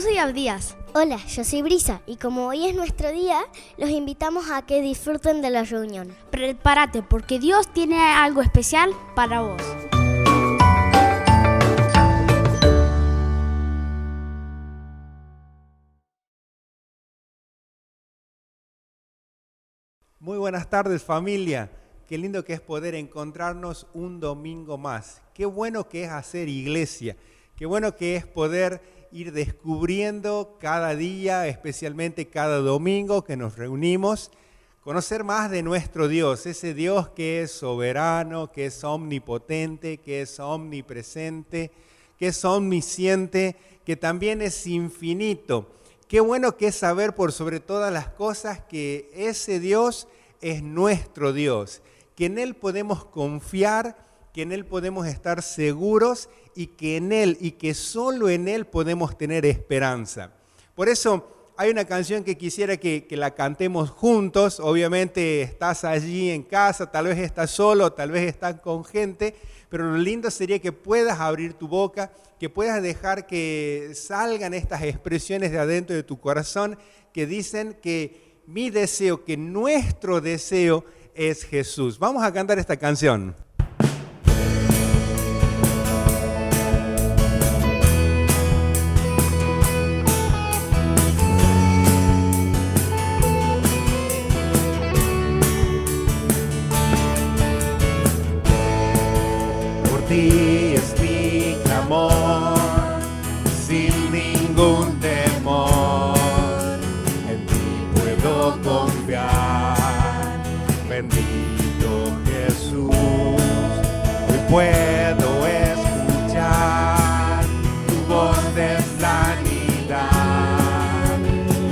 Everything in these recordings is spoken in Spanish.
soy Abdías. Hola, yo soy Brisa y como hoy es nuestro día, los invitamos a que disfruten de la reunión. Prepárate porque Dios tiene algo especial para vos. Muy buenas tardes, familia. Qué lindo que es poder encontrarnos un domingo más. Qué bueno que es hacer iglesia. Qué bueno que es poder ir descubriendo cada día, especialmente cada domingo que nos reunimos, conocer más de nuestro Dios, ese Dios que es soberano, que es omnipotente, que es omnipresente, que es omnisciente, que también es infinito. Qué bueno que es saber por sobre todas las cosas que ese Dios es nuestro Dios, que en Él podemos confiar, que en Él podemos estar seguros y que en Él y que solo en Él podemos tener esperanza. Por eso hay una canción que quisiera que la cantemos juntos. Obviamente estás allí en casa, tal vez estás solo, tal vez estás con gente, pero lo lindo sería que puedas abrir tu boca, que puedas dejar que salgan estas expresiones de adentro de tu corazón que dicen que mi deseo, que nuestro deseo es Jesús. Vamos a cantar esta canción. Por ti es mi clamor, sin ningún temor, en ti puedo confiar, bendito Jesús, hoy puedo escuchar tu voz de sanidad,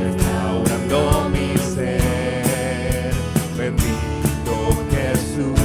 restaurando mi ser, bendito Jesús.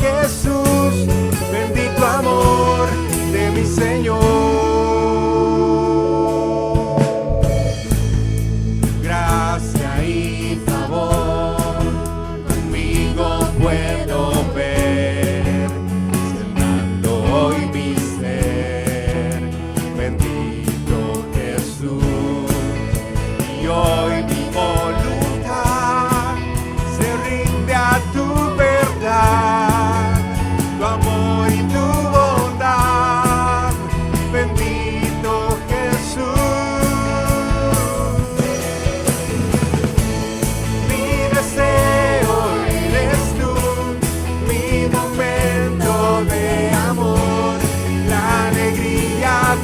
Jesús, bendito amor de mi Señor. Gracia y favor conmigo puedo ver, cenando hoy mi ser, bendito Jesús. Y hoy mi voluntad se rinde a tu verdad.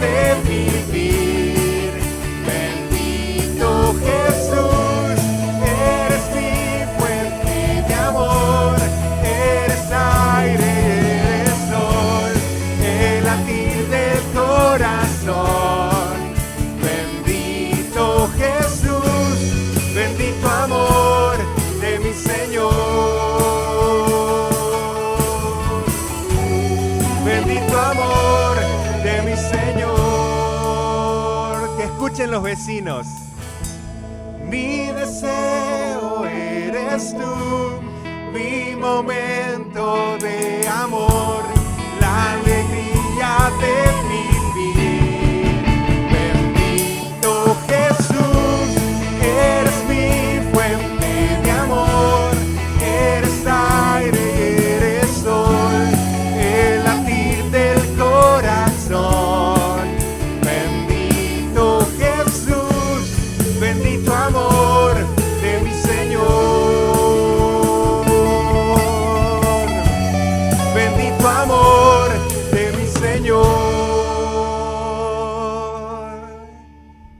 De vivir, bendito Jesús, eres mi fuente de amor, eres aire, eres sol, el latir del corazón, bendito Jesús, bendito amor de mi Señor, bendito amor de mi Señor. Que escuchen los vecinos. Mi deseo eres tú, mi momento de amor, la alegría de vivir. Bendito Jesús, eres mi fuente de amor, eres aire, eres sol, el latir del corazón, bendito Jesús, bendito amor de mi Señor, bendito amor de mi Señor.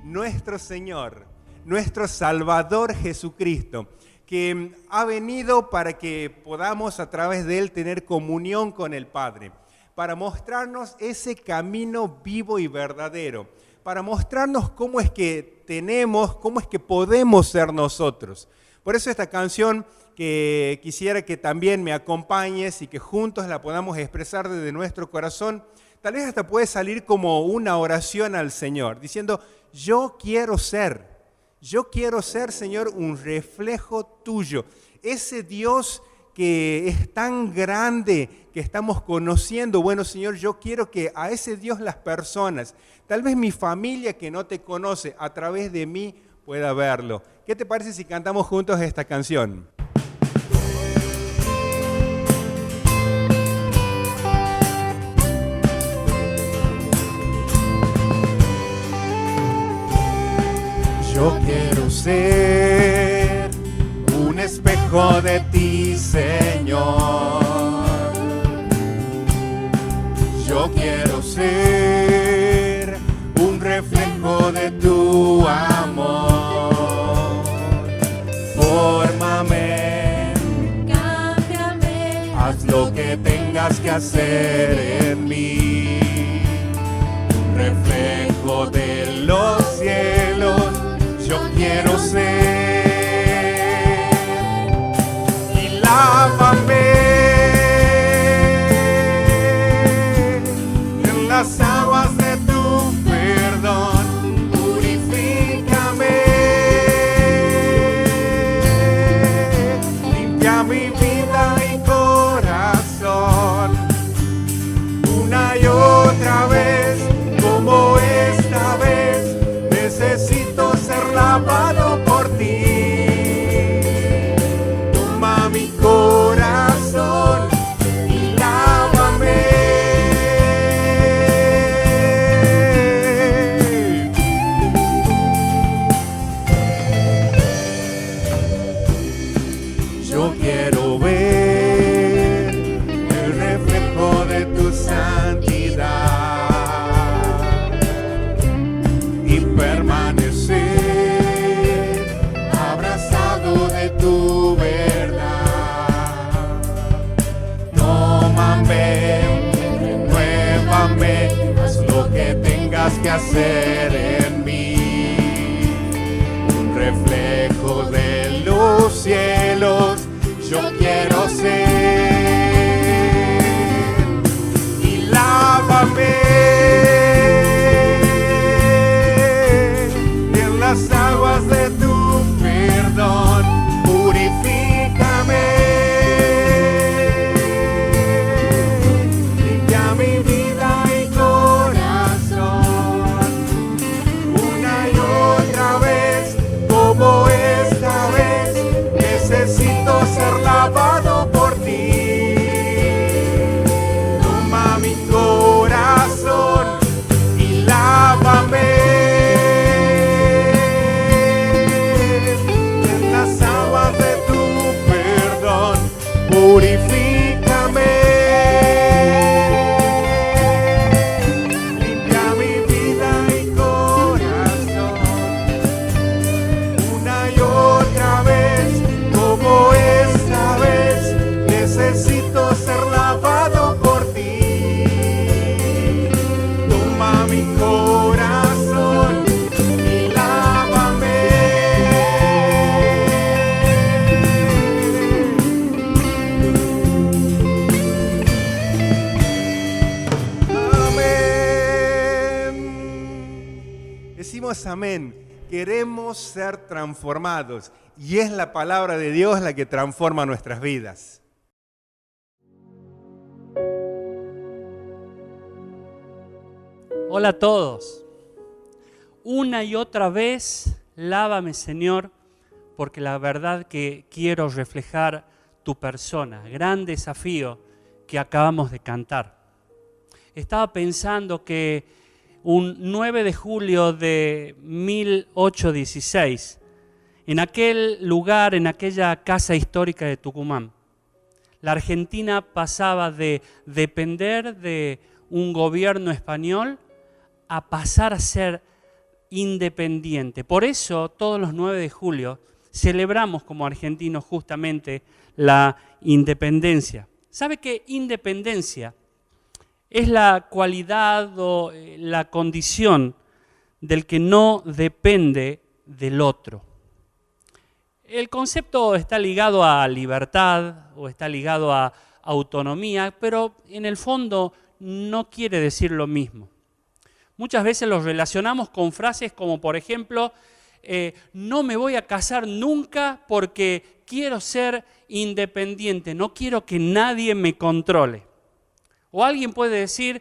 Nuestro Señor, nuestro Salvador Jesucristo, que ha venido para que podamos a través de Él tener comunión con el Padre, para mostrarnos ese camino vivo y verdadero, para mostrarnos cómo es que tenemos, cómo es que podemos ser nosotros. Por eso esta canción que quisiera que también me acompañes y que juntos la podamos expresar desde nuestro corazón, tal vez hasta puede salir como una oración al Señor, diciendo, yo quiero ser, Señor, un reflejo tuyo. Ese Dios que es tan grande que estamos conociendo, bueno, Señor, yo quiero que a ese Dios las personas, tal vez mi familia que no te conoce, a través de mí pueda verlo. ¿Qué te parece si cantamos juntos esta canción? Yo quiero ser un espejo de ti, Señor. Yo quiero ser un reflejo de tu amor. Fórmame, cámbiame, haz lo que tengas que hacer en mí. Un reflejo de los cielos yo quiero ser, y lávame en las aguas de tu perdón, purifícame, limpia mi vida y corazón, una y otra vez, como esta vez, necesito ser lavado por ti. Toma mi corazón y lávame. Yo quiero ver el reflejo de tu santidad y permanecer abrazado de tu verdad. Tómame, renuévame, haz lo que tengas que hacer en mí. Un reflejo de los cielos yo quiero ser, y lávame en las aguas de tu perdón, purifícame, limpia mi vida y corazón, una y otra vez, como esta vez, necesito ser lavado por ti. Toma mi corazón y lávame en las aguas de tu perdón, purifícame, limpia mi vida y corazón, una y otra vez, como esta vez, necesito ser lavado por ti. Toma mi corazón y lávame. Amén. Decimos amén. Queremos ser transformados y es la palabra de Dios la que transforma nuestras vidas. Hola a todos. Una y otra vez, lávame, Señor, porque la verdad que quiero reflejar tu persona. Gran desafío que acabamos de cantar. Estaba pensando que un 9 de julio de 1816, en aquel lugar, en aquella casa histórica de Tucumán, la Argentina pasaba de depender de un gobierno español a pasar a ser independiente. Por eso, todos los 9 de julio, celebramos como argentinos justamente la independencia. ¿Sabe qué? Independencia es la cualidad o la condición del que no depende del otro. El concepto está ligado a libertad o está ligado a autonomía, pero en el fondo no quiere decir lo mismo. Muchas veces lo relacionamos con frases como, por ejemplo, no me voy a casar nunca porque quiero ser independiente, no quiero que nadie me controle. O alguien puede decir,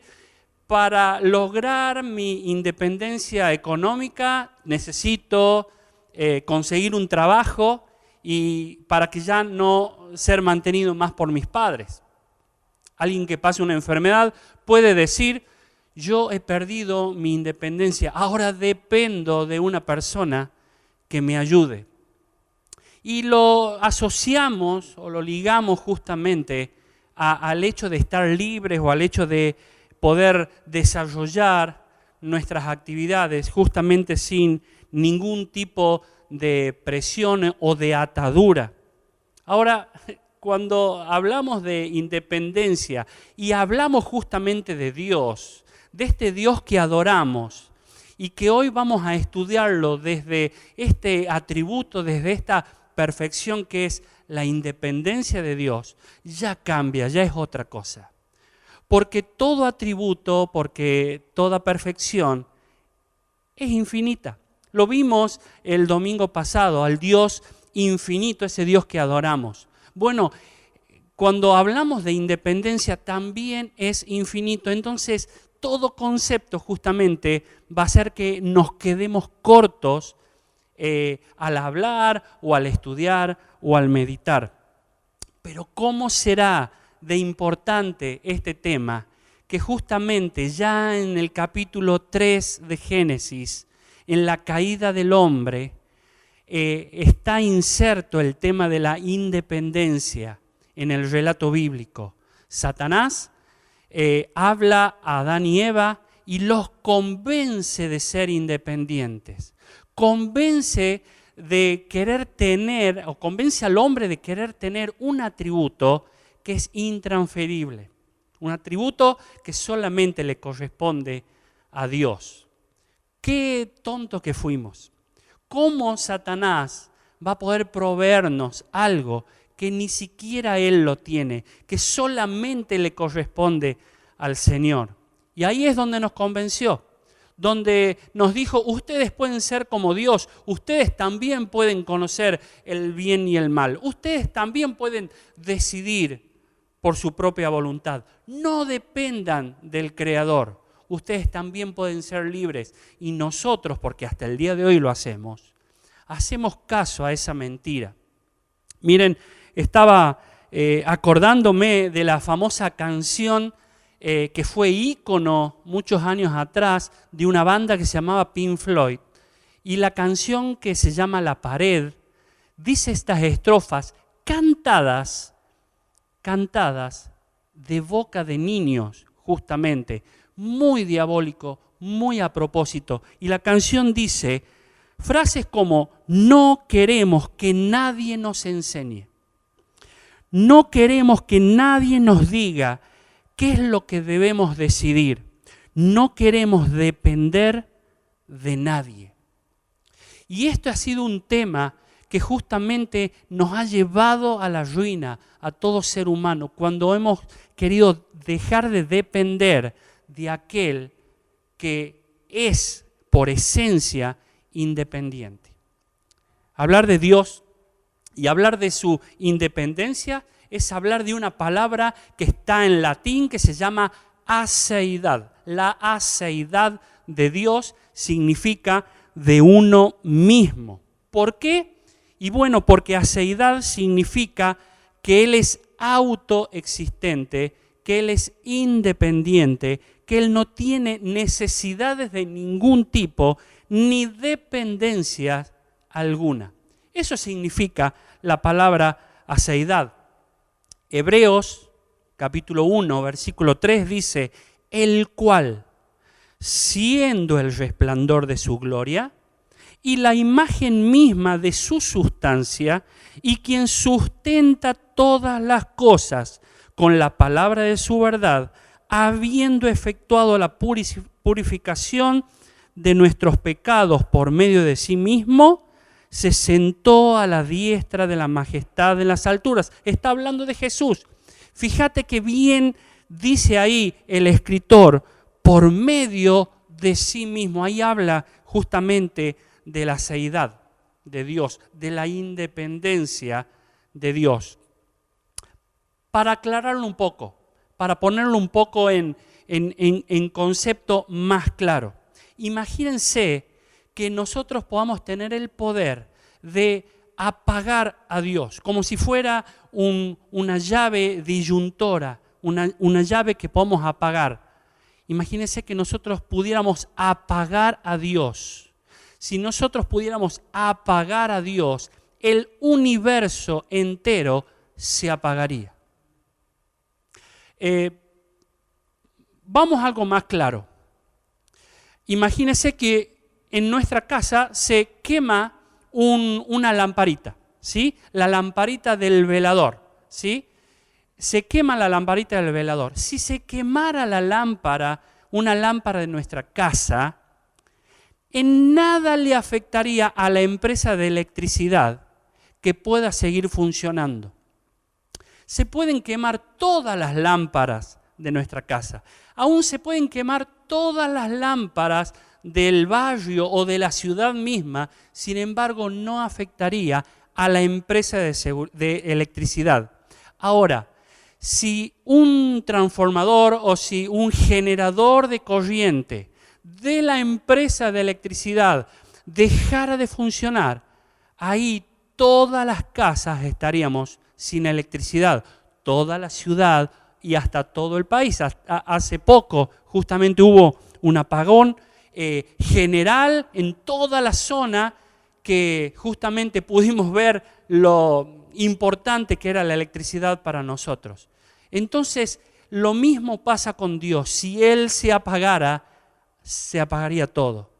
para lograr mi independencia económica necesito conseguir un trabajo y para que ya no ser mantenido más por mis padres. Alguien que pase una enfermedad puede decir, yo he perdido mi independencia, ahora dependo de una persona que me ayude. Y lo asociamos o lo ligamos justamente al hecho de estar libres o al hecho de poder desarrollar nuestras actividades justamente sin ningún tipo de presión o de atadura. Ahora, cuando hablamos de independencia y hablamos justamente de Dios, de este Dios que adoramos y que hoy vamos a estudiarlo desde este atributo, desde esta perfección que es la independencia de Dios, ya cambia, ya es otra cosa. Porque todo atributo, porque toda perfección es infinita. Lo vimos el domingo pasado, al Dios infinito, ese Dios que adoramos. Bueno, cuando hablamos de independencia también es infinito, entonces todo concepto justamente va a hacer que nos quedemos cortos al hablar o al estudiar o al meditar. Pero ¿cómo será de importante este tema que justamente ya en el capítulo 3 de Génesis, en la caída del hombre, está inserto el tema de la independencia en el relato bíblico? Satanás habla a Adán y Eva y los convence de ser independientes. Convence de querer tener, o convence al hombre de querer tener un atributo que es intransferible. Un atributo que solamente le corresponde a Dios. Qué tonto que fuimos. ¿Cómo Satanás va a poder proveernos algo que ni siquiera Él lo tiene, que solamente le corresponde al Señor? Y ahí es donde nos convenció, donde nos dijo, ustedes pueden ser como Dios, ustedes también pueden conocer el bien y el mal, ustedes también pueden decidir por su propia voluntad. No dependan del Creador. Ustedes también pueden ser libres. Y nosotros, porque hasta el día de hoy lo hacemos caso a esa mentira. Miren, estaba acordándome de la famosa canción que fue ícono muchos años atrás de una banda que se llamaba Pink Floyd. Y la canción que se llama La Pared dice estas estrofas cantadas de boca de niños, justamente, muy diabólico, muy a propósito. Y la canción dice frases como, no queremos que nadie nos enseñe. No queremos que nadie nos diga qué es lo que debemos decidir. No queremos depender de nadie. Y esto ha sido un tema que justamente nos ha llevado a la ruina a todo ser humano, cuando hemos querido dejar de depender de aquel que es por esencia independiente. Hablar de Dios y hablar de su independencia es hablar de una palabra que está en latín que se llama aceidad. La aceidad de Dios significa de uno mismo. ¿Por qué? Y bueno, porque aceidad significa que Él es autoexistente, que Él es independiente, que Él no tiene necesidades de ningún tipo, ni dependencia alguna. Eso significa la palabra aceidad. Hebreos, capítulo 1, versículo 3 dice, el cual, siendo el resplandor de su gloria y la imagen misma de su sustancia, y quien sustenta todas las cosas con la palabra de su verdad, habiendo efectuado la purificación de nuestros pecados por medio de sí mismo, se sentó a la diestra de la majestad en las alturas. Está hablando de Jesús. Fíjate que bien dice ahí el escritor, por medio de sí mismo. Ahí habla justamente de la seidad de Dios, de la independencia de Dios. Para aclararlo un poco, para ponerlo un poco en concepto más claro. Imagínense que nosotros podamos tener el poder de apagar a Dios, como si fuera una llave disyuntora, una llave que podemos apagar. Imagínense que nosotros pudiéramos apagar a Dios. Si nosotros pudiéramos apagar a Dios, el universo entero se apagaría. Vamos a algo más claro. Imagínense que en nuestra casa se quema una lamparita, ¿sí? La lamparita del velador, ¿sí? Se quema la lamparita del velador. Si se quemara la lámpara, una lámpara de nuestra casa, en nada le afectaría a la empresa de electricidad que pueda seguir funcionando. Se pueden quemar todas las lámparas de nuestra casa. Aún se pueden quemar todas las lámparas del barrio o de la ciudad misma, sin embargo no afectaría a la empresa de electricidad. Ahora, si un transformador o si un generador de corriente de la empresa de electricidad dejara de funcionar, ahí todas las casas estaríamos sin electricidad, toda la ciudad y hasta todo el país. Hace poco justamente hubo un apagón general en toda la zona que justamente pudimos ver lo importante que era la electricidad para nosotros. Entonces, lo mismo pasa con Dios. Si Él se apagara, se apagaría todo.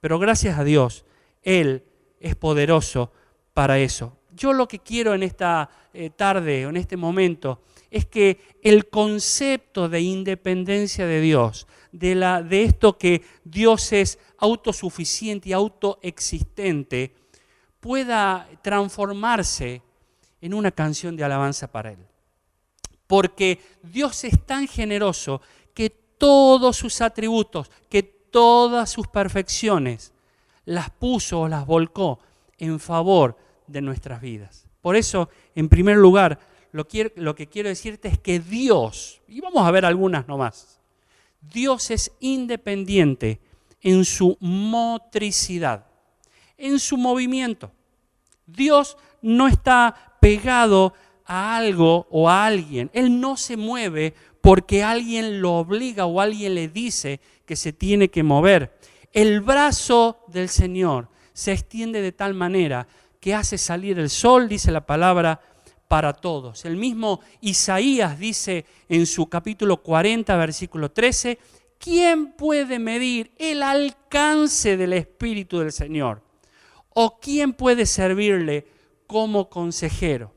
Pero gracias a Dios, Él es poderoso para eso. Yo lo que quiero en esta tarde, en este momento, es que el concepto de independencia de Dios, de esto que Dios es autosuficiente y autoexistente, pueda transformarse en una canción de alabanza para Él. Porque Dios es tan generoso que todos sus atributos, que todas sus perfecciones, las puso o las volcó en favor de nuestras vidas. Por eso, en primer lugar, lo que quiero decirte es que Dios, y vamos a ver algunas nomás, Dios es independiente en su motricidad, en su movimiento. Dios no está pegado a algo o a alguien. Él no se mueve porque alguien lo obliga o alguien le dice que se tiene que mover. El brazo del Señor se extiende de tal manera que hace salir el sol, dice la palabra, para todos. El mismo Isaías dice en su capítulo 40, versículo 13, ¿quién puede medir el alcance del Espíritu del Señor? ¿O quién puede servirle como consejero?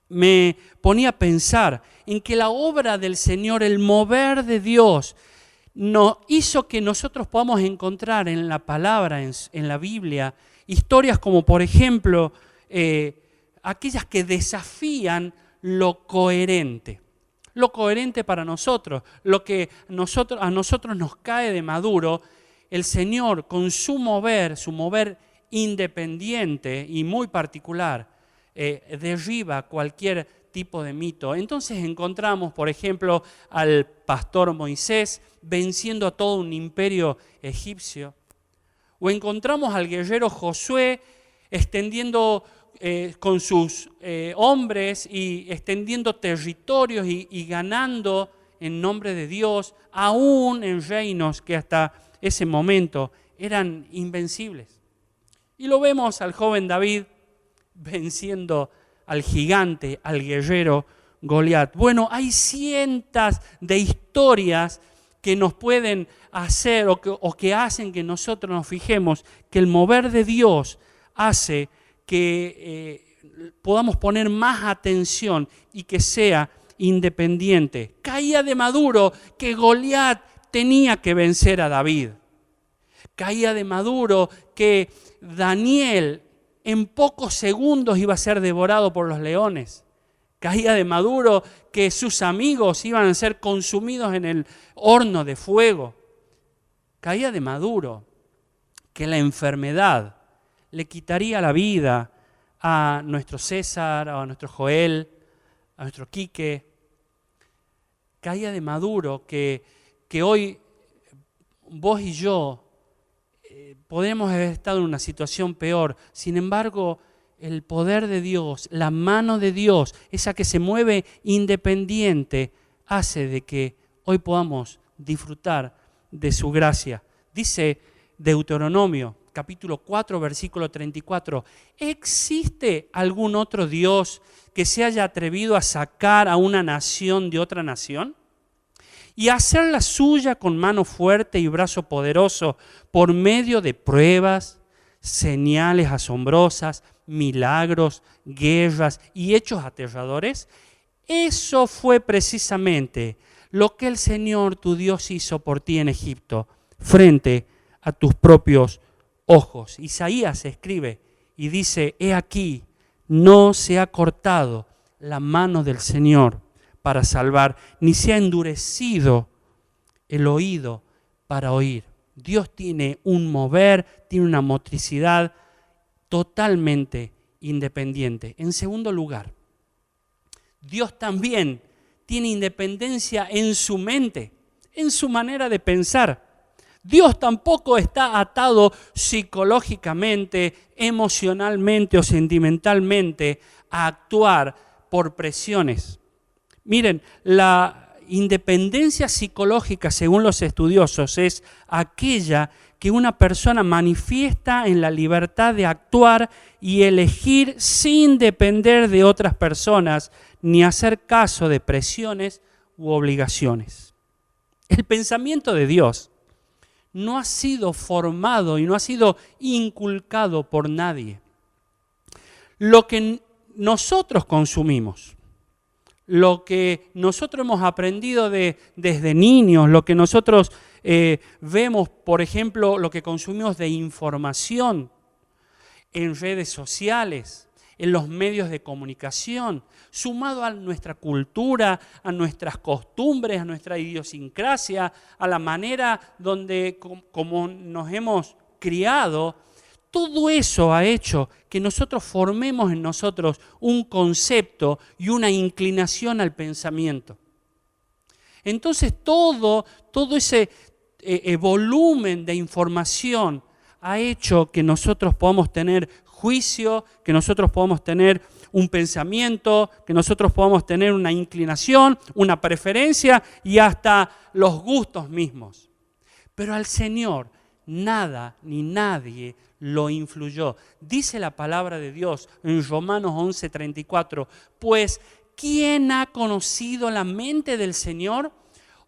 Me ponía a pensar en que la obra del Señor, el mover de Dios, nos hizo que nosotros podamos encontrar en la palabra, en la Biblia, historias como por ejemplo aquellas que desafían lo coherente. Lo coherente para nosotros, lo que a nosotros nos cae de maduro, el Señor con su mover independiente y muy particular, derriba cualquier tipo de mito. Entonces encontramos, por ejemplo, al pastor Moisés venciendo a todo un imperio egipcio. O encontramos al guerrero Josué extendiendo con sus hombres y extendiendo territorios y ganando en nombre de Dios, aún en reinos que hasta ese momento eran invencibles. Y lo vemos al joven David venciendo al gigante, al guerrero Goliat. Bueno, hay cientos de historias que nos pueden hacer o que hacen que nosotros nos fijemos que el mover de Dios hace que podamos poner más atención y que sea independiente. Caía de maduro que Goliat tenía que vencer a David. Caía de maduro que Daniel en pocos segundos iba a ser devorado por los leones. Caía de maduro que sus amigos iban a ser consumidos en el horno de fuego. Caía de maduro que la enfermedad le quitaría la vida a nuestro César, a nuestro Joel, a nuestro Quique. Caía de maduro que hoy vos y yo podemos haber estado en una situación peor. Sin embargo, el poder de Dios, la mano de Dios, esa que se mueve independiente, hace de que hoy podamos disfrutar de su gracia. Dice Deuteronomio, capítulo 4, versículo 34, ¿existe algún otro Dios que se haya atrevido a sacar a una nación de otra nación? Y hacerla suya con mano fuerte y brazo poderoso por medio de pruebas, señales asombrosas, milagros, guerras y hechos aterradores. Eso fue precisamente lo que el Señor tu Dios hizo por ti en Egipto, frente a tus propios ojos. Isaías escribe y dice, he aquí, no se ha cortado la mano del Señor para salvar, ni se ha endurecido el oído para oír. Dios tiene un mover, tiene una motricidad totalmente independiente. En segundo lugar, Dios también tiene independencia en su mente, en su manera de pensar. Dios tampoco está atado psicológicamente, emocionalmente o sentimentalmente a actuar por presiones. Miren, la independencia psicológica, según los estudiosos, es aquella que una persona manifiesta en la libertad de actuar y elegir sin depender de otras personas ni hacer caso de presiones u obligaciones. El pensamiento de Dios no ha sido formado y no ha sido inculcado por nadie. Lo que nosotros consumimos, lo que nosotros hemos aprendido desde niños, lo que nosotros vemos, por ejemplo, lo que consumimos de información en redes sociales, en los medios de comunicación, sumado a nuestra cultura, a nuestras costumbres, a nuestra idiosincrasia, a la manera como nos hemos criado. Todo eso ha hecho que nosotros formemos en nosotros un concepto y una inclinación al pensamiento. Entonces todo ese volumen de información ha hecho que nosotros podamos tener juicio, que nosotros podamos tener un pensamiento, que nosotros podamos tener una inclinación, una preferencia y hasta los gustos mismos. Pero al Señor nada ni nadie lo influyó. Dice la palabra de Dios en Romanos 11:34, pues ¿quién ha conocido la mente del Señor?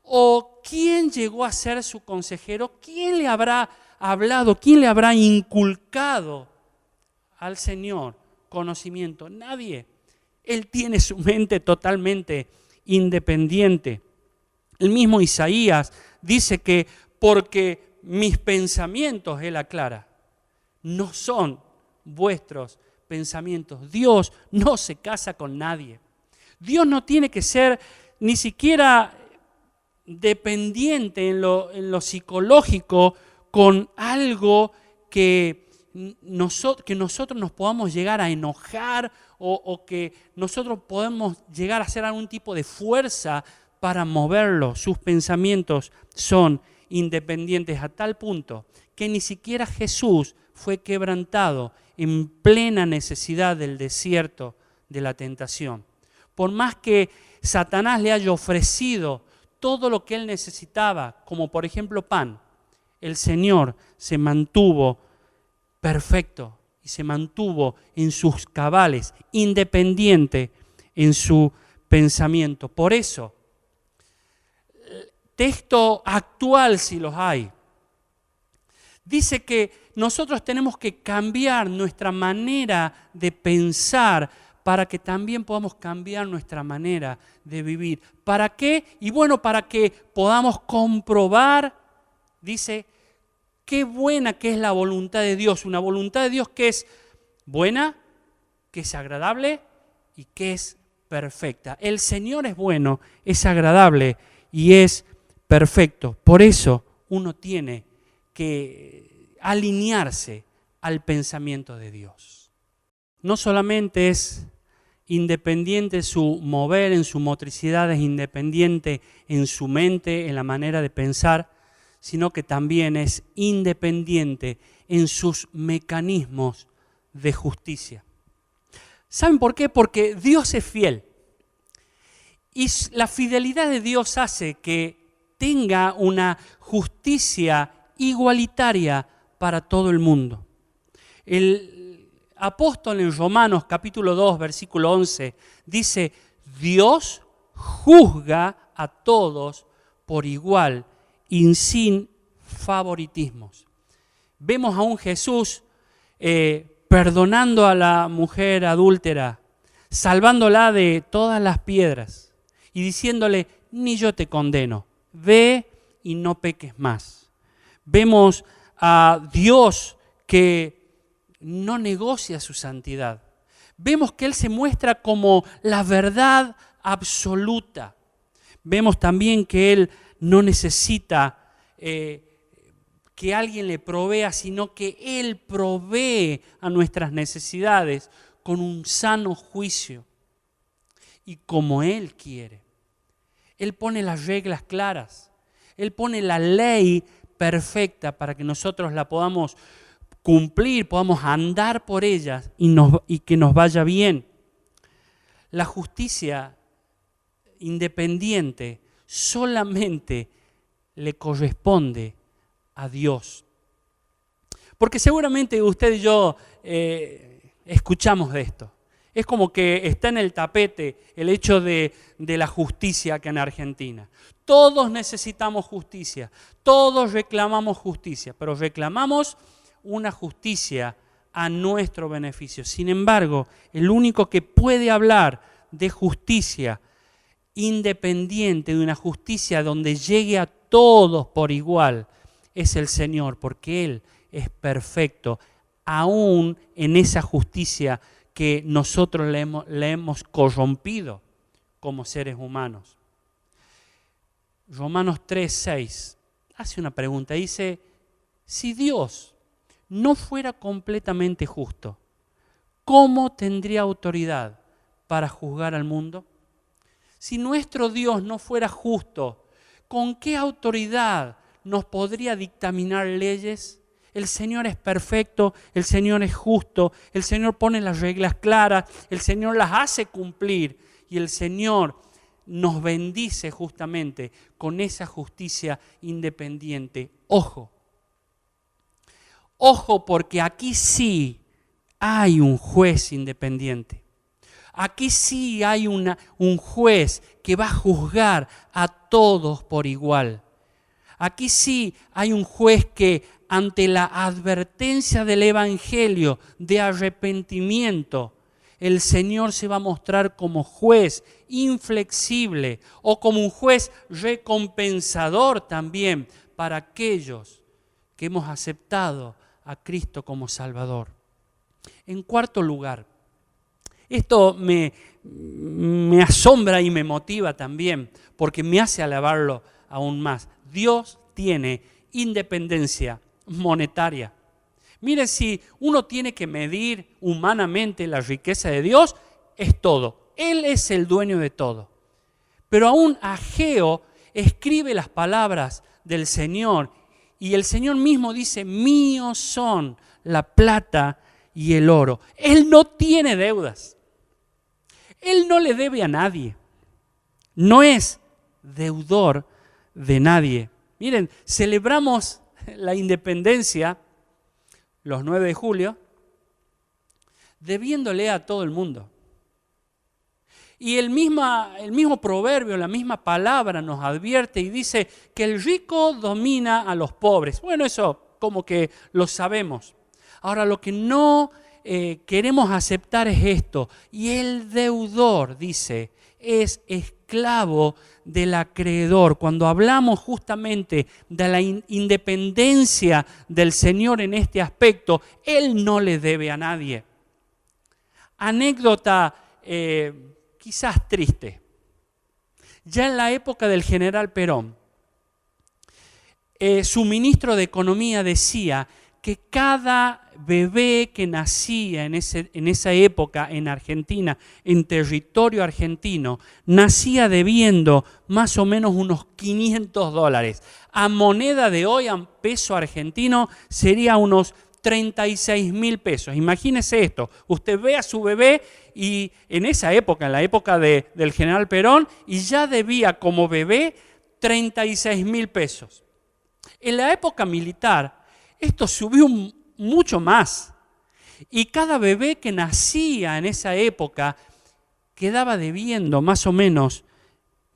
¿O quién llegó a ser su consejero? ¿Quién le habrá hablado? ¿Quién le habrá inculcado al Señor conocimiento? Nadie. Él tiene su mente totalmente independiente. El mismo Isaías dice que porque mis pensamientos, Él aclara, no son vuestros pensamientos. Dios no se casa con nadie. Dios no tiene que ser ni siquiera dependiente en lo psicológico con algo que nosotros nos podamos llegar a enojar o que nosotros podemos llegar a hacer algún tipo de fuerza para moverlo. Sus pensamientos son independientes a tal punto que ni siquiera Jesús fue quebrantado en plena necesidad del desierto de la tentación. Por más que Satanás le haya ofrecido todo lo que él necesitaba, como por ejemplo pan, el Señor se mantuvo perfecto y se mantuvo en sus cabales, independiente en su pensamiento. Por eso, texto actual si los hay, dice que nosotros tenemos que cambiar nuestra manera de pensar para que también podamos cambiar nuestra manera de vivir. ¿Para qué? Y bueno, para que podamos comprobar, dice, qué buena que es la voluntad de Dios, una voluntad de Dios que es buena, que es agradable y que es perfecta. El Señor es bueno, es agradable y es perfecto. Por eso uno tiene que alinearse al pensamiento de Dios. No solamente es independiente su mover, en su motricidad, es independiente en su mente, en la manera de pensar, sino que también es independiente en sus mecanismos de justicia. ¿Saben por qué? Porque Dios es fiel. Y la fidelidad de Dios hace que tenga una justicia igualitaria para todo el mundo. El apóstol en Romanos capítulo 2, versículo 11, dice, Dios juzga a todos por igual y sin favoritismos. Vemos a un Jesús perdonando a la mujer adúltera, salvándola de todas las piedras y diciéndole, ni yo te condeno, ve y no peques más. Vemos a Dios que no negocia su santidad. Vemos que Él se muestra como la verdad absoluta. Vemos también que Él no necesita que alguien le provea, sino que Él provee a nuestras necesidades con un sano juicio y como Él quiere. Él pone las reglas claras, Él pone la ley perfecta para que nosotros la podamos cumplir, podamos andar por ellas y que nos vaya bien. La justicia independiente solamente le corresponde a Dios. Porque seguramente usted y yo escuchamos de esto. Es como que está en el tapete el hecho de la justicia acá en Argentina. Todos necesitamos justicia, todos reclamamos justicia, pero reclamamos una justicia a nuestro beneficio. Sin embargo, el único que puede hablar de justicia independiente, de una justicia donde llegue a todos por igual, es el Señor, porque Él es perfecto, aún en esa justicia que nosotros le hemos corrompido como seres humanos. Romanos 3:6 hace una pregunta, dice, si Dios no fuera completamente justo, ¿cómo tendría autoridad para juzgar al mundo? Si nuestro Dios no fuera justo, ¿con qué autoridad nos podría dictaminar leyes? El Señor es perfecto, el Señor es justo, el Señor pone las reglas claras, el Señor las hace cumplir y el Señor nos bendice justamente con esa justicia independiente. Ojo, porque aquí sí hay un juez independiente. Aquí sí hay un juez que va a juzgar a todos por igual. Aquí sí hay un juez que ante la advertencia del Evangelio de arrepentimiento, el Señor se va a mostrar como juez inflexible o como un juez recompensador también para aquellos que hemos aceptado a Cristo como Salvador. En cuarto lugar, esto me asombra y me motiva también porque me hace alabarlo aún más. Dios tiene independencia monetaria. Mire, si uno tiene que medir humanamente la riqueza de Dios, es todo. Él es el dueño de todo. Pero aún Ageo escribe las palabras del Señor y el Señor mismo dice, míos son la plata y el oro. Él no tiene deudas. Él no le debe a nadie. No es deudor de nadie. Miren, celebramos la independencia los 9 de julio, debiéndole a todo el mundo. Y el mismo proverbio, la misma palabra nos advierte y dice que el rico domina a los pobres. Bueno, eso como que lo sabemos. Ahora, lo que no queremos aceptar es esto. Y el deudor, dice, es esclavo del acreedor. Cuando hablamos justamente de la independencia del Señor en este aspecto, Él no le debe a nadie. Anécdota quizás triste. Ya en la época del general Perón, su ministro de Economía decía que cada bebé que nacía en esa época en Argentina, en territorio argentino, nacía debiendo más o menos unos $500. A moneda de hoy, a peso argentino, sería unos 36.000 pesos. Imagínese esto, usted ve a su bebé y en esa época, en la época del general Perón, y ya debía como bebé 36.000 pesos. En la época militar, esto subió mucho más. Y cada bebé que nacía en esa época quedaba debiendo más o menos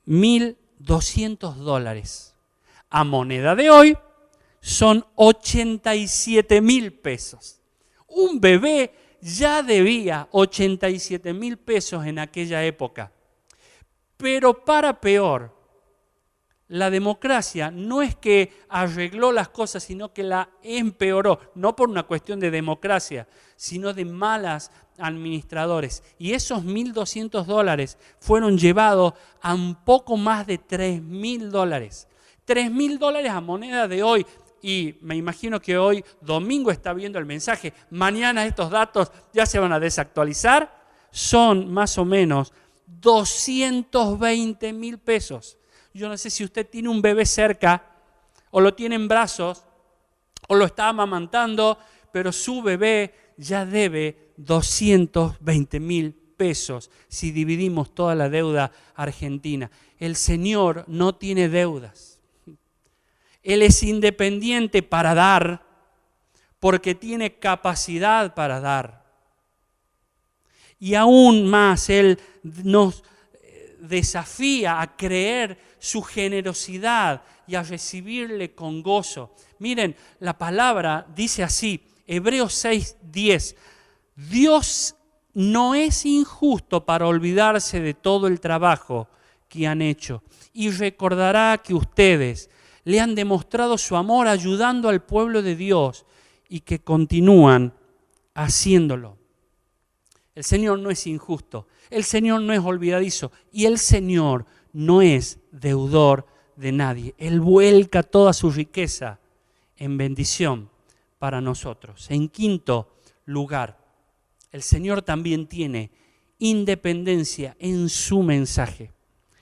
$1.200. A moneda de hoy son 87.000 pesos. Un bebé ya debía 87.000 pesos en aquella época. Pero para peor, la democracia no es que arregló las cosas, sino que la empeoró, no por una cuestión de democracia, sino de malas administradores. Y esos $1.200 fueron llevados a un poco más de $3.000. $3.000 a moneda de hoy. Y me imagino que hoy, domingo, está viendo el mensaje. Mañana estos datos ya se van a desactualizar. Son más o menos 220.000 pesos. Yo no sé si usted tiene un bebé cerca, o lo tiene en brazos, o lo está amamantando, pero su bebé ya debe 220.000 pesos si dividimos toda la deuda argentina. El Señor no tiene deudas. Él es independiente para dar, porque tiene capacidad para dar. Y aún más, Él nos desafía a creer su generosidad y a recibirle con gozo. Miren, la palabra dice así, Hebreos 6:10, Dios no es injusto para olvidarse de todo el trabajo que han hecho y recordará que ustedes le han demostrado su amor ayudando al pueblo de Dios y que continúan haciéndolo. El Señor no es injusto, el Señor no es olvidadizo y el Señor no es deudor de nadie. Él vuelca toda su riqueza en bendición para nosotros. En quinto lugar, el Señor también tiene independencia en su mensaje.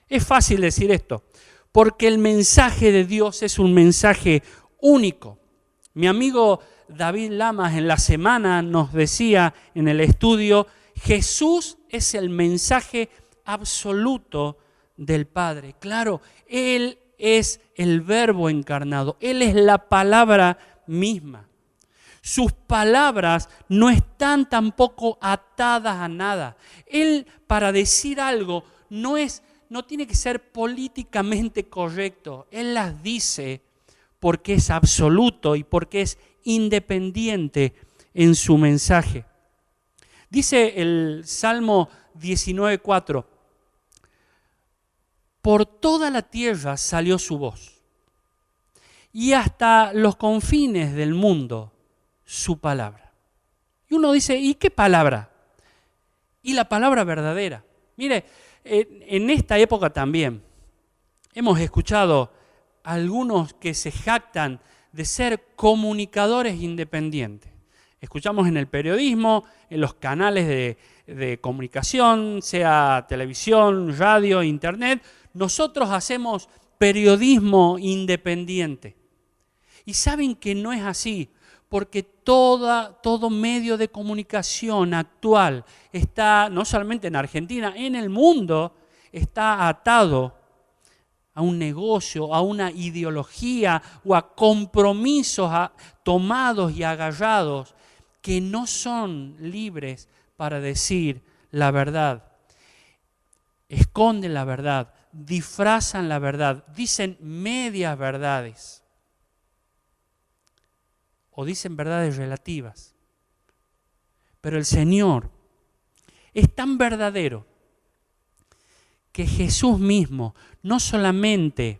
Es fácil decir esto, porque el mensaje de Dios es un mensaje único. Mi amigo David Lamas en la semana nos decía en el estudio, Jesús es el mensaje absoluto del Padre. Claro, Él es el Verbo encarnado, Él es la palabra misma. Sus palabras no están tampoco atadas a nada. Él, para decir algo, no tiene que ser políticamente correcto. Él las dice porque es absoluto y porque es independiente en su mensaje. Dice el Salmo 19:4, por toda la tierra salió su voz y hasta los confines del mundo su palabra. Y uno dice, ¿y qué palabra? Y la palabra verdadera. Mire, en esta época también hemos escuchado a algunos que se jactan de ser comunicadores independientes. Escuchamos en el periodismo, en los canales de comunicación, sea televisión, radio, internet, nosotros hacemos periodismo independiente. Y saben que no es así, porque todo medio de comunicación actual está, no solamente en Argentina, en el mundo, está atado a un negocio, a una ideología o a compromisos tomados y agarrados que no son libres para decir la verdad. Esconden la verdad, disfrazan la verdad, dicen medias verdades o dicen verdades relativas. Pero el Señor es tan verdadero que Jesús mismo no solamente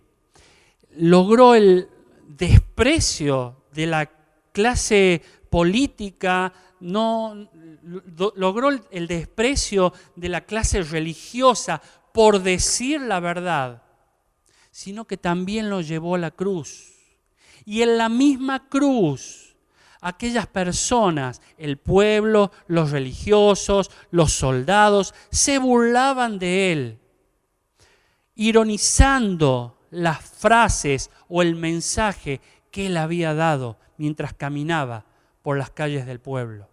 logró el desprecio de la clase política, logró el desprecio de la clase religiosa por decir la verdad, sino que también lo llevó a la cruz. Y en la misma cruz, aquellas personas, el pueblo, los religiosos, los soldados, se burlaban de él, ironizando las frases o el mensaje que él había dado mientras caminaba por las calles del pueblo.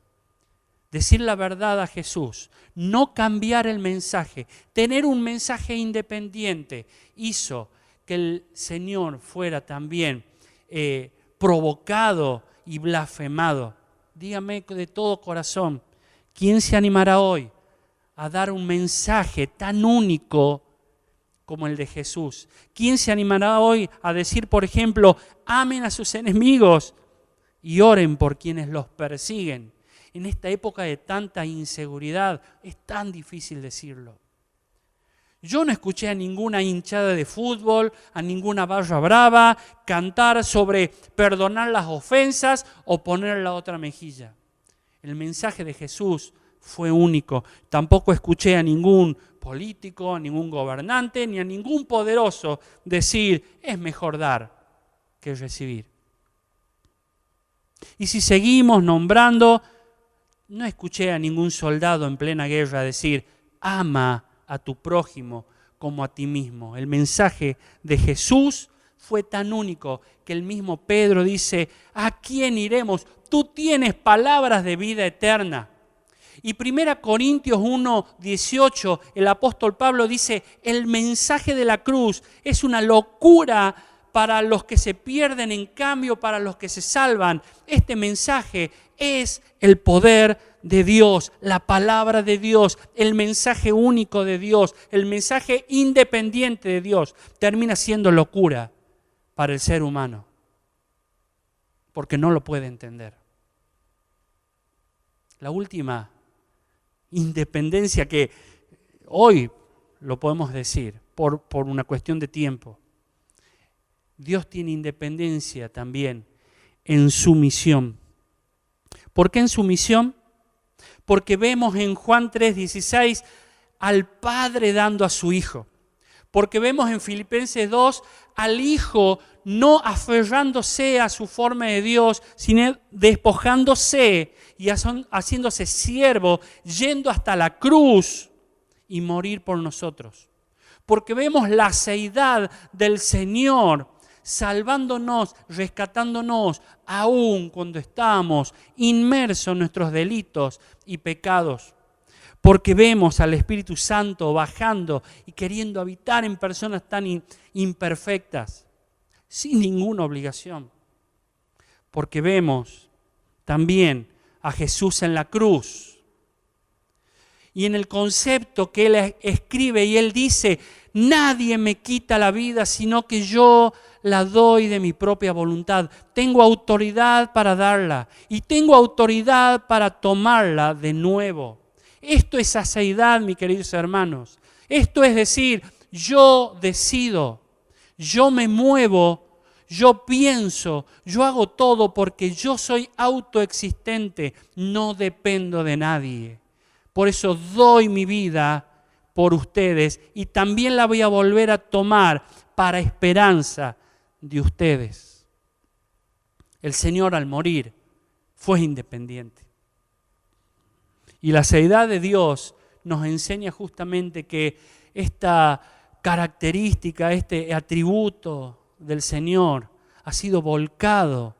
Decir la verdad a Jesús, no cambiar el mensaje, tener un mensaje independiente, hizo que el Señor fuera también provocado y blasfemado. Dígame de todo corazón, ¿quién se animará hoy a dar un mensaje tan único como el de Jesús? ¿Quién se animará hoy a decir, por ejemplo, amen a sus enemigos y oren por quienes los persiguen? En esta época de tanta inseguridad es tan difícil decirlo. Yo no escuché a ninguna hinchada de fútbol, a ninguna barra brava cantar sobre perdonar las ofensas o poner la otra mejilla. El mensaje de Jesús fue único. Tampoco escuché a ningún político, a ningún gobernante, ni a ningún poderoso decir, es mejor dar que recibir. Y si seguimos nombrando, no escuché a ningún soldado en plena guerra decir, ama a tu prójimo como a ti mismo. El mensaje de Jesús fue tan único que el mismo Pedro dice, ¿a quién iremos? Tú tienes palabras de vida eterna. Y 1 Corintios 1:18, el apóstol Pablo dice, el mensaje de la cruz es una locura para los que se pierden, en cambio para los que se salvan. Este mensaje es el poder de Dios, la palabra de Dios, el mensaje único de Dios, el mensaje independiente de Dios. Termina siendo locura para el ser humano, porque no lo puede entender. La última independencia que hoy lo podemos decir por una cuestión de tiempo. Dios tiene independencia también en su misión. ¿Por qué en su misión? Porque vemos en Juan 3:16 al Padre dando a su Hijo. Porque vemos en Filipenses 2 al Hijo no aferrándose a su forma de Dios, sino despojándose y haciéndose siervo, yendo hasta la cruz y morir por nosotros. Porque vemos la seidad del Señor salvándonos, rescatándonos, aún cuando estamos inmersos en nuestros delitos y pecados. Porque vemos al Espíritu Santo bajando y queriendo habitar en personas tan imperfectas, sin ninguna obligación. Porque vemos también a Jesús en la cruz. Y en el concepto que Él escribe, y Él dice, nadie me quita la vida, sino que yo la doy de mi propia voluntad. Tengo autoridad para darla y tengo autoridad para tomarla de nuevo. Esto es saciedad, mis queridos hermanos. Esto es decir, yo decido, yo me muevo, yo pienso, yo hago todo porque yo soy autoexistente, no dependo de nadie. Por eso doy mi vida por ustedes y también la voy a volver a tomar para esperanza de ustedes. El Señor al morir fue independiente. Y la seidad de Dios nos enseña justamente que esta característica, este atributo del Señor ha sido volcado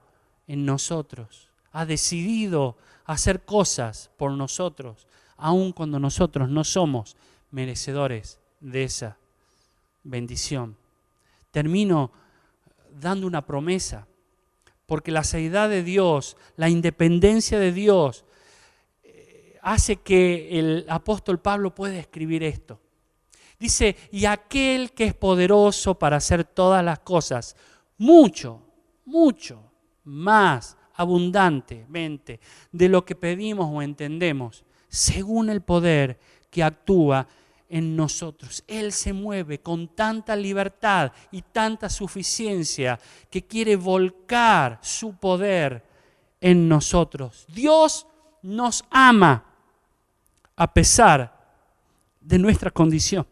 en nosotros. Ha decidido hacer cosas por nosotros, aun cuando nosotros no somos merecedores de esa bendición. Termino dando una promesa, porque la seidad de Dios, la independencia de Dios, hace que el apóstol Pablo pueda escribir esto. Dice, y aquel que es poderoso para hacer todas las cosas, mucho, mucho más abundantemente de lo que pedimos o entendemos, según el poder que actúa en nosotros. Él se mueve con tanta libertad y tanta suficiencia que quiere volcar su poder en nosotros. Dios nos ama a pesar de nuestra condición.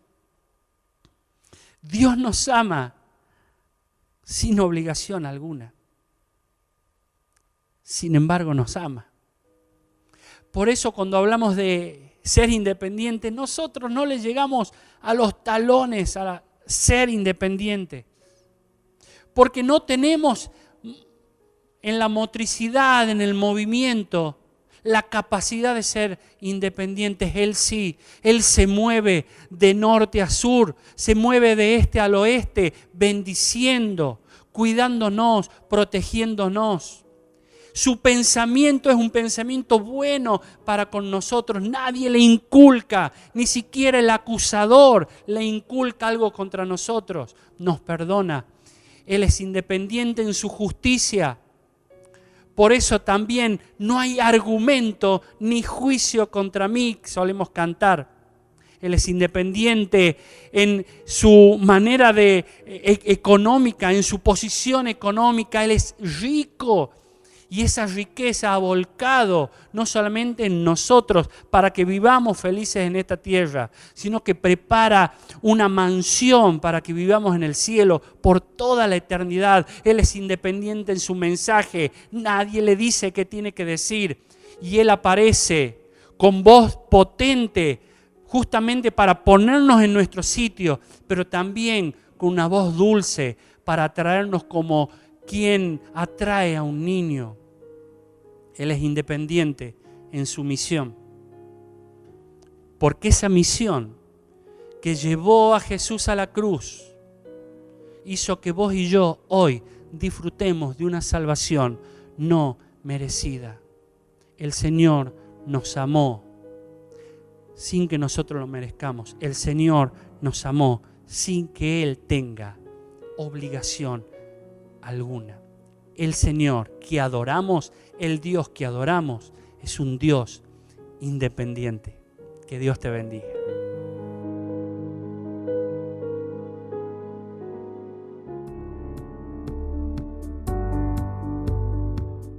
Dios nos ama sin obligación alguna. Sin embargo, nos ama. Por eso cuando hablamos de ser independiente, nosotros no le llegamos a los talones a ser independiente. Porque no tenemos en la motricidad, en el movimiento, la capacidad de ser independientes. Él sí, Él se mueve de norte a sur, se mueve de este al oeste, bendiciendo, cuidándonos, protegiéndonos. Su pensamiento es un pensamiento bueno para con nosotros. Nadie le inculca, ni siquiera el acusador le inculca algo contra nosotros. Nos perdona. Él es independiente en su justicia. Por eso también no hay argumento ni juicio contra mí, solemos cantar. Él es independiente en su manera económica, en su posición económica. Él es rico. Y esa riqueza ha volcado no solamente en nosotros para que vivamos felices en esta tierra, sino que prepara una mansión para que vivamos en el cielo por toda la eternidad. Él es independiente en su mensaje, nadie le dice qué tiene que decir. Y Él aparece con voz potente justamente para ponernos en nuestro sitio, pero también con una voz dulce para atraernos como quien atrae a un niño. Él es independiente en su misión. Porque esa misión que llevó a Jesús a la cruz hizo que vos y yo hoy disfrutemos de una salvación no merecida. El Señor nos amó sin que nosotros lo merezcamos. El Señor nos amó sin que Él tenga obligación alguna. El Señor que adoramos, el Dios que adoramos, es un Dios independiente. Que Dios te bendiga.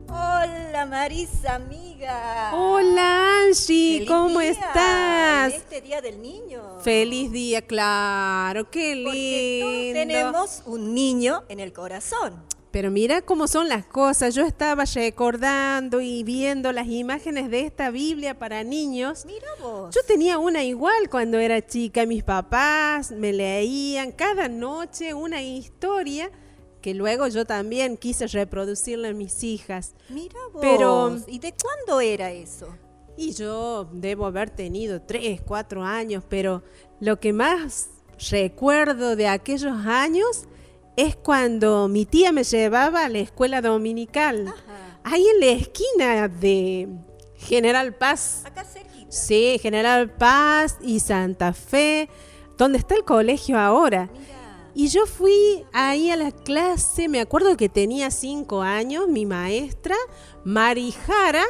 Hola Marisa, amiga. Hola Angie, Feliz ¿cómo día, estás? en este Día del Niño. Feliz día, claro, qué Porque todos lindo. tenemos un niño en el corazón. Pero mira cómo son las cosas. Yo estaba recordando y viendo las imágenes de esta Biblia para niños. Mira vos. Yo tenía una igual cuando era chica. Mis papás me leían cada noche una historia que luego yo también quise reproducirla en mis hijas. Mira vos. Pero- ¿Y de cuándo era eso? Y yo debo haber tenido 3, 4 años, pero lo que más recuerdo de aquellos años es cuando mi tía me llevaba a la escuela dominical. Ajá. Ahí en la esquina de General Paz. Acá cerquita. Sí, General Paz y Santa Fe, donde está el colegio ahora. Mira. Y yo fui ahí a la clase, me acuerdo que tenía 5 años, mi maestra, Marijara,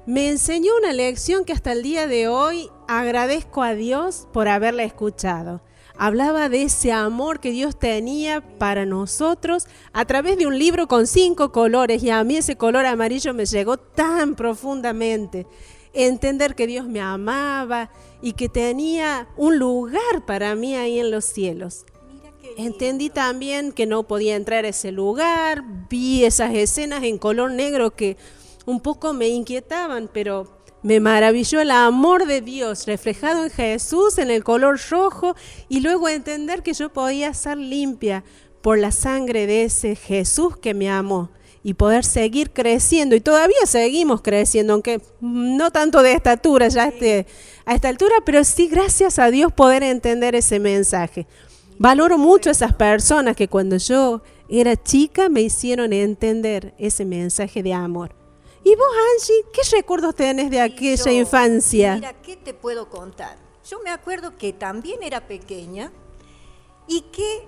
me enseñó una lección que hasta el día de hoy agradezco a Dios por haberla escuchado. Hablaba de ese amor que Dios tenía para nosotros a través de un libro con 5 colores, y a mí ese color amarillo me llegó tan profundamente. Entender que Dios me amaba y que tenía un lugar para mí ahí en los cielos. Mira qué lindo. Entendí también que no podía entrar a ese lugar, vi esas escenas en color negro que un poco me inquietaban, pero me maravilló el amor de Dios reflejado en Jesús en el color rojo, y luego entender que yo podía ser limpia por la sangre de ese Jesús que me amó y poder seguir creciendo, y todavía seguimos creciendo, aunque no tanto de estatura ya a esta altura, pero sí, gracias a Dios, poder entender ese mensaje. Valoro mucho a esas personas que cuando yo era chica me hicieron entender ese mensaje de amor. ¿Y vos, Angie, qué recuerdos tenés de aquella Y yo, infancia? Mira, ¿qué te puedo contar? Yo me acuerdo que también era pequeña y que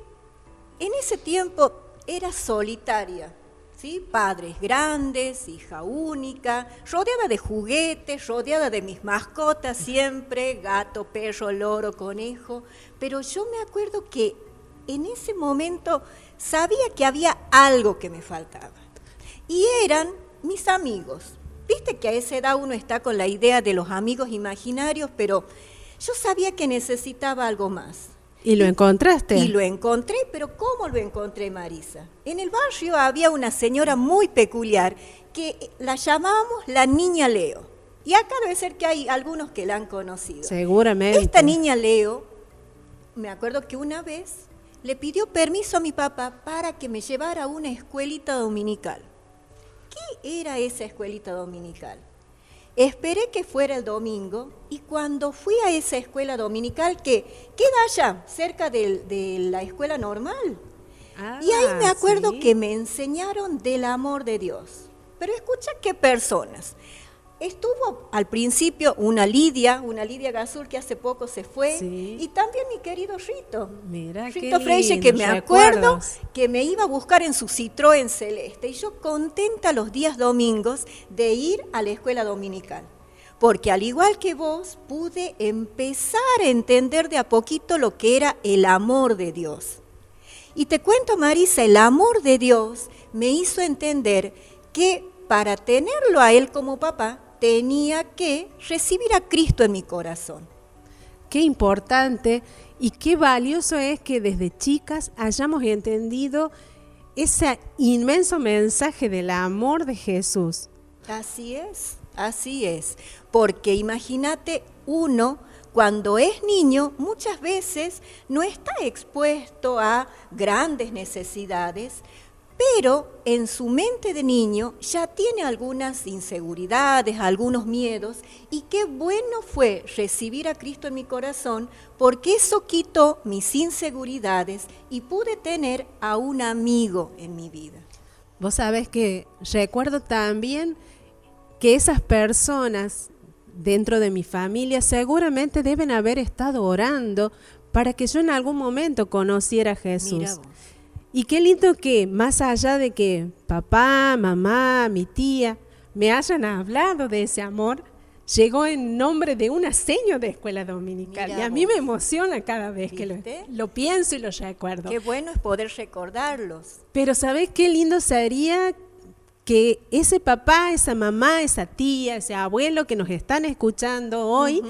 en ese tiempo era solitaria. ¿sí? Padres grandes, hija única, rodeada de juguetes, rodeada de mis mascotas siempre, gato, perro, loro, conejo. Pero yo me acuerdo que en ese momento sabía que había algo que me faltaba. Y eran mis amigos. Viste que a esa edad uno está con la idea de los amigos imaginarios, pero yo sabía que necesitaba algo más. ¿Y lo encontraste? Y lo encontré, pero ¿cómo lo encontré, Marisa? En el barrio había una señora muy peculiar que la llamábamos la Niña Leo. Y acá debe ser que hay algunos que la han conocido. Seguramente. Esta Niña Leo, me acuerdo que una vez le pidió permiso a mi papá para que me llevara a una escuelita dominical. ¿Qué era esa escuelita dominical? Esperé que fuera el domingo y cuando fui a esa escuela dominical que queda allá, cerca de la escuela normal, y ahí me acuerdo sí. que me enseñaron del amor de Dios. Pero escucha qué personas. Estuvo al principio una Lidia Gazul que hace poco se fue, Sí. y también mi querido Rito. Mira, qué Rito Freire, que me lindos acuerdo recuerdos. que me iba a buscar en su Citroën celeste, y yo contenta los días domingos de ir a la escuela dominical. Porque al igual que vos, pude empezar a entender de a poquito lo que era el amor de Dios. Y te cuento, Marisa, el amor de Dios me hizo entender que para tenerlo a Él como papá, tenía que recibir a Cristo en mi corazón. Qué importante y qué valioso es que desde chicas hayamos entendido ese inmenso mensaje del amor de Jesús. Así es, porque imagínate, uno cuando es niño muchas veces no está expuesto a grandes necesidades, pero en su mente de niño ya tiene algunas inseguridades, algunos miedos, y qué bueno fue recibir a Cristo en mi corazón, porque eso quitó mis inseguridades y pude tener a un amigo en mi vida. Vos sabés que recuerdo también que esas personas dentro de mi familia seguramente deben haber estado orando para que yo en algún momento conociera a Jesús. Mira vos. Y qué lindo que más allá de que papá, mamá, mi tía me hayan hablado de ese amor, llegó en nombre de una seño de escuela dominical. Mira y a mí vos. me emociona cada vez que ¿Viste? lo pienso y lo recuerdo. Qué bueno es poder recordarlos. Pero ¿sabés qué lindo sería que ese papá, esa mamá, esa tía, ese abuelo que nos están escuchando hoy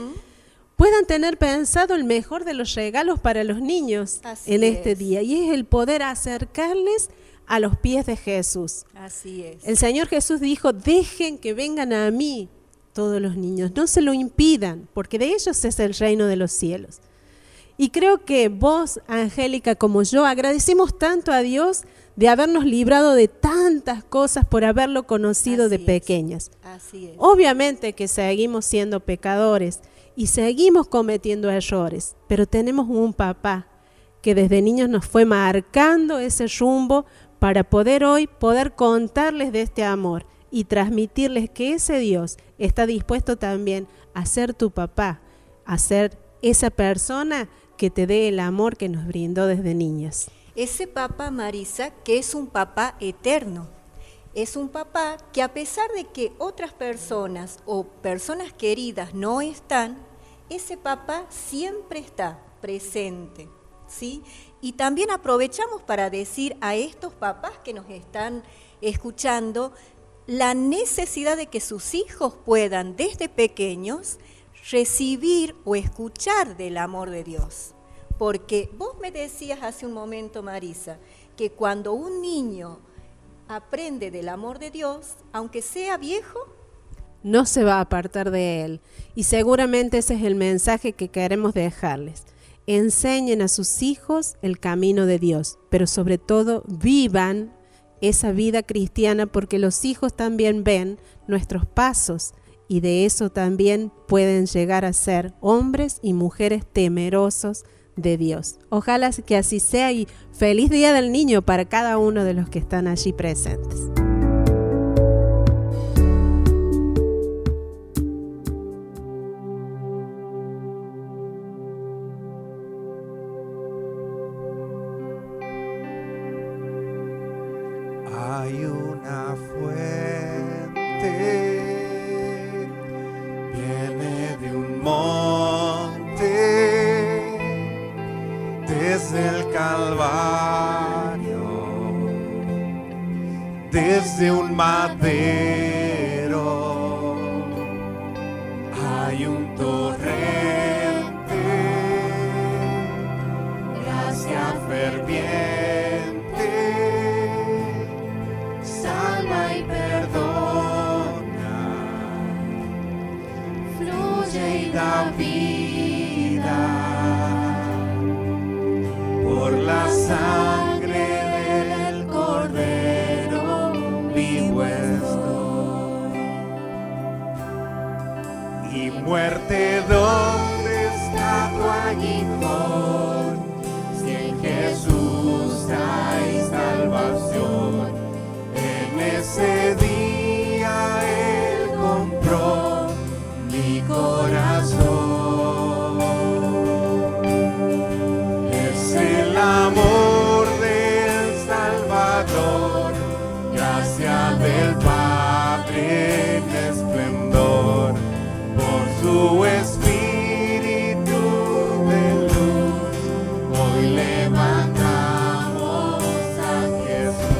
puedan tener pensado el mejor de los regalos para los niños Así en este es. día? Y es el poder acercarles a los pies de Jesús. Así es. El Señor Jesús dijo, dejen que vengan a mí todos los niños, no se lo impidan, porque de ellos es el reino de los cielos. Y creo que vos, Angélica, como yo, agradecemos tanto a Dios de habernos librado de tantas cosas por haberlo conocido Así de es. pequeñas. Así es. Obviamente que seguimos siendo pecadores y seguimos cometiendo errores, pero tenemos un papá que desde niños nos fue marcando ese rumbo para poder hoy poder contarles de este amor y transmitirles que ese Dios está dispuesto también a ser tu papá, a ser esa persona que te dé el amor que nos brindó desde niñas. Ese papá, Marisa, que es un papá eterno, es un papá que a pesar de que otras personas o personas queridas no están, ese papá siempre está presente, ¿sí? Y también aprovechamos para decir a estos papás que nos están escuchando la necesidad de que sus hijos puedan desde pequeños recibir o escuchar del amor de Dios. Porque vos me decías hace un momento, Marisa, que cuando un niño aprende del amor de Dios, aunque sea viejo, no se va a apartar de él. Y seguramente ese es el mensaje que queremos dejarles. Enseñen a sus hijos el camino de Dios, pero sobre todo vivan esa vida cristiana, porque los hijos también ven nuestros pasos y de eso también pueden llegar a ser hombres y mujeres temerosos de Dios. Ojalá que así sea y feliz Día del Niño para cada uno de los que están allí presentes. Hay un Calvario, desde un madero hay un torrente, gracia ferviente, salva y perdona, fluye y da vida por la sangre del Cordero vivo estoy. Y muerte, ¿dónde está tu aguijón? Si en Jesús hay salvación. En ese día Él compró mi corazón. Es el amor del Salvador, gracia del Padre en esplendor, por su Espíritu de luz, hoy levantamos a Jesús.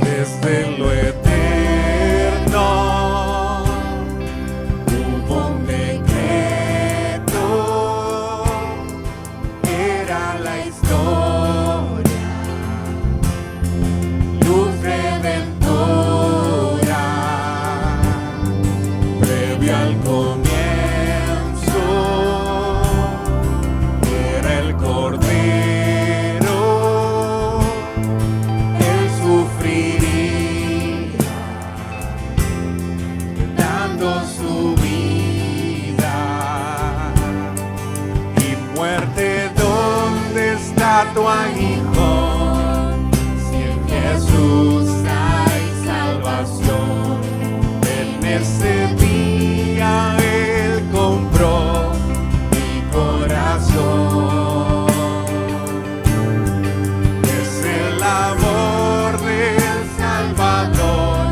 Desde lo eterno hubo un decreto, era la historia, luz redentora, previo al comienzo, era el Cordero, Él sufriría, dando su vida. Y muerte, ¿dónde está tu aguijón? Si en Jesús hay salvación. En ese día Él compró mi corazón. Es el amor del Salvador,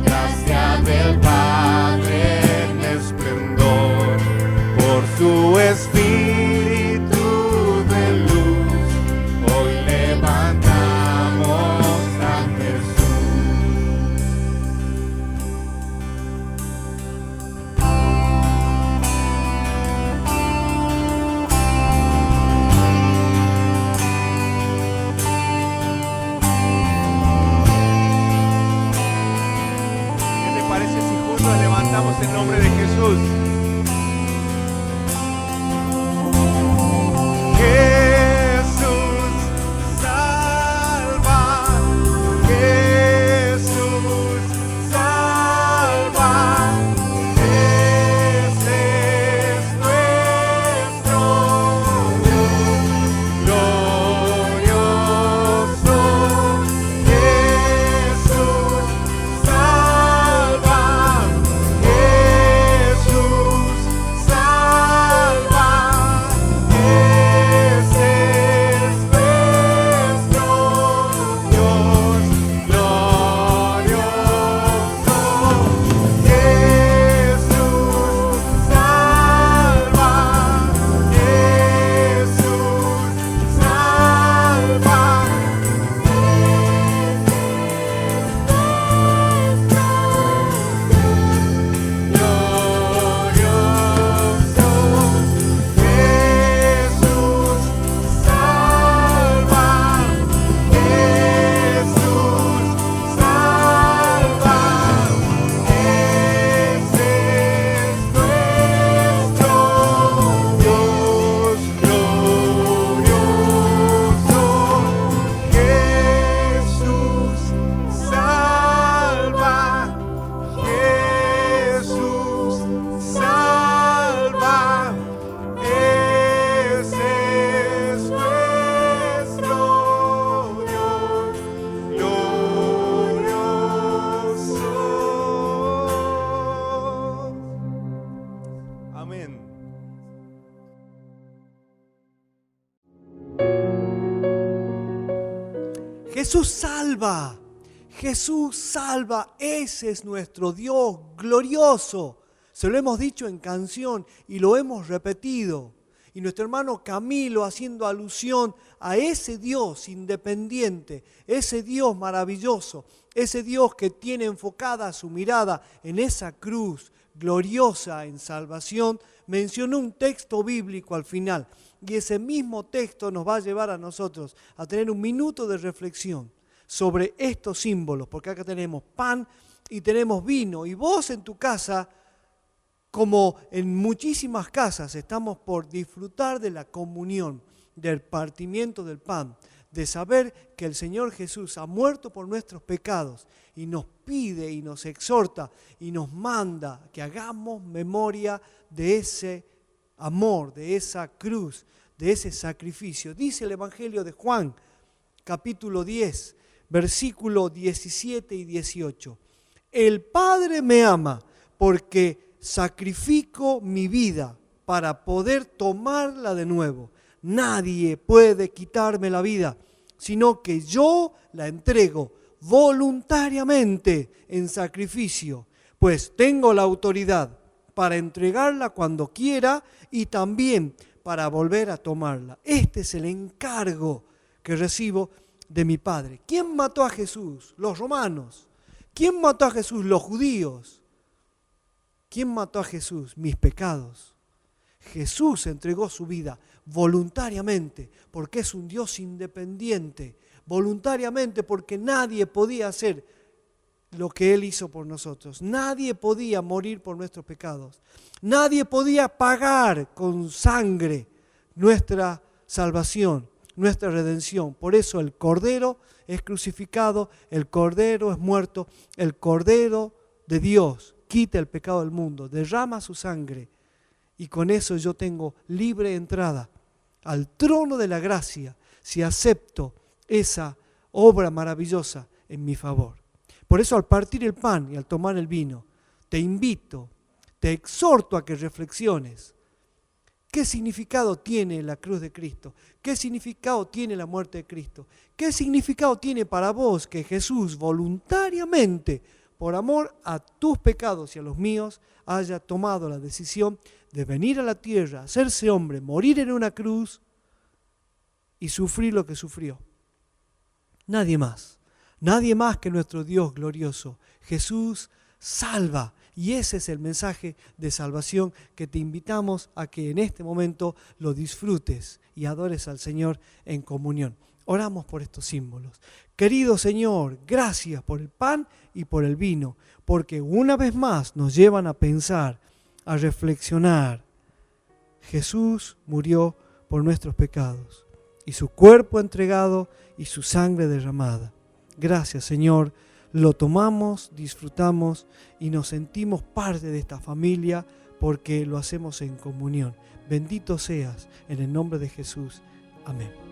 gracia del Padre en esplendor, por su Espíritu de luz, hoy levantamos a Jesús. ¿Qué te parece si juntos levantamos el nombre de Jesús? Jesús salva, Jesús salva, ese es nuestro Dios glorioso. Jesús salva, Jesús salva, ese es nuestro Dios glorioso. Jesús salva, Jesús salva, Amén. Jesús salva, Jesús salva, ese es nuestro Dios glorioso. Se lo hemos dicho en canción y lo hemos repetido. Y nuestro hermano Camilo haciendo alusión a ese Dios independiente, ese Dios maravilloso, ese Dios que tiene enfocada su mirada en esa cruz gloriosa en salvación, mencionó un texto bíblico al final. Y ese mismo texto nos va a llevar a nosotros a tener un minuto de reflexión sobre estos símbolos, porque acá tenemos pan y tenemos vino. Y vos en tu casa, como en muchísimas casas, estamos por disfrutar de la comunión, del partimiento del pan, de saber que el Señor Jesús ha muerto por nuestros pecados y nos pide y nos exhorta y nos manda que hagamos memoria de ese amor, de esa cruz, de ese sacrificio. Dice el Evangelio de Juan, capítulo 10, versículo 17 y 18. El Padre me ama porque sacrifico mi vida para poder tomarla de nuevo. Nadie puede quitarme la vida, sino que yo la entrego voluntariamente en sacrificio, pues tengo la autoridad para entregarla cuando quiera y también para volver a tomarla. Este es el encargo que recibo de mi Padre. ¿Quién mató a Jesús? Los romanos. ¿Quién mató a Jesús? Los judíos. ¿Quién mató a Jesús? Mis pecados. Jesús entregó su vida voluntariamente porque es un Dios independiente, voluntariamente porque nadie podía hacer lo que Él hizo por nosotros. Nadie podía morir por nuestros pecados. Nadie podía pagar con sangre nuestra salvación, nuestra redención. Por eso el Cordero es crucificado, el Cordero es muerto, el Cordero de Dios quita el pecado del mundo, derrama su sangre y con eso yo tengo libre entrada al trono de la gracia si acepto esa obra maravillosa en mi favor. Por eso al partir el pan y al tomar el vino, te invito, te exhorto a que reflexiones. ¿Qué significado tiene la cruz de Cristo? ¿Qué significado tiene la muerte de Cristo? ¿Qué significado tiene para vos que Jesús voluntariamente, por amor a tus pecados y a los míos, haya tomado la decisión de venir a la tierra, hacerse hombre, morir en una cruz y sufrir lo que sufrió? Nadie más que nuestro Dios glorioso. Jesús salva. Y ese es el mensaje de salvación que te invitamos a que en este momento lo disfrutes y adores al Señor en comunión. Oramos por estos símbolos. Querido Señor, gracias por el pan y por el vino, porque una vez más nos llevan a pensar, a reflexionar. Jesús murió por nuestros pecados y su cuerpo entregado y su sangre derramada. Gracias, Señor. Lo tomamos, disfrutamos y nos sentimos parte de esta familia porque lo hacemos en comunión. Bendito seas en el nombre de Jesús. Amén.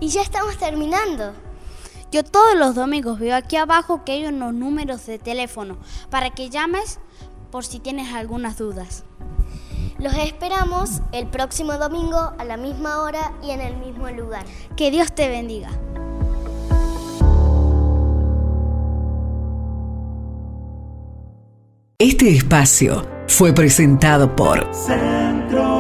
Y ya estamos terminando. Yo todos los domingos veo aquí abajo que hay unos números de teléfono para que llames por si tienes algunas dudas. Los esperamos el próximo domingo a la misma hora y en el mismo lugar. Que Dios te bendiga. Este espacio fue presentado por Centro